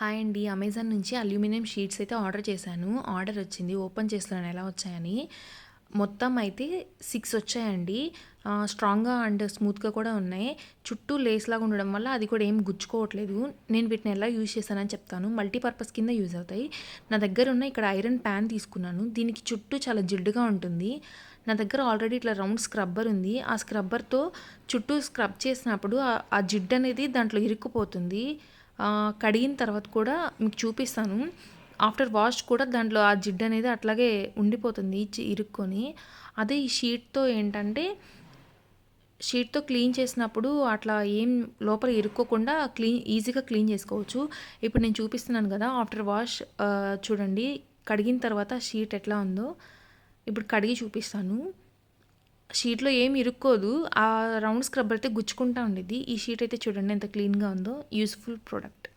Hi అండి. Amazon నుంచి aluminium sheets అయితే ఆర్డర్ చేశాను. ఆర్డర్ వచ్చింది. ఓపెన్ చేస్తున్నాను ఎలా వచ్చాయని. మొత్తం అయితే 6 వచ్చాయండి. స్ట్రాంగ్‌గా అండ్ స్మూత్‌గా కూడా ఉన్నాయి. చుట్టూ లేస్‌లాగా ఉండడం వల్ల అది కూడా ఏం గుచ్చుకోవట్లేదు. నేను వీటిని ఎలా యూజ్ చేశానని చెప్తాను. మల్టీపర్పస్ కింద యూజ్ అవుతాయి. నా దగ్గర ఉన్న ఇక్కడ ఐరన్ ప్యాన్ తీసుకున్నాను. దీనికి చుట్టూ చాలా జిడ్డుగా ఉంటుంది. నా దగ్గర ఆల్రెడీ ఇట్లా రౌండ్ స్క్రబ్బర్ ఉంది. ఆ స్క్రబ్బర్‌తో చుట్టూ స్క్రబ్ చేసినప్పుడు ఆ జిడ్డు అనేది దాంట్లో ఇరుక్కుపోతుంది. కడిగిన తర్వాత కూడా మీకు చూపిస్తాను. ఆఫ్టర్ వాష్ కూడా దాంట్లో ఆ జిడ్డు అనేది అట్లాగే ఉండిపోతుంది ఇరుక్కొని. అదే ఈ షీట్‌తో ఏంటంటే, షీట్‌తో క్లీన్ చేసినప్పుడు అట్లా ఏం లోపల ఇరుక్కోకుండా ఈజీగా క్లీన్ చేసుకోవచ్చు. ఇప్పుడు నేను చూపిస్తున్నాను కదా! ఆఫ్టర్ వాష్ చూడండి కడిగిన తర్వాత షీట్ ఎట్లా ఉందో. ఇప్పుడు కడిగి చూపిస్తాను. షీట్‌లో ఏమి ఇరుక్కోదు. ఆ రౌండ్ స్క్రబ్బర్ అయితే గుచ్చుకుంటా ఉండిద్ది. ఈ షీట్ అయితే చూడండి ఎంత క్లీన్‌గా ఉందో. Useful product.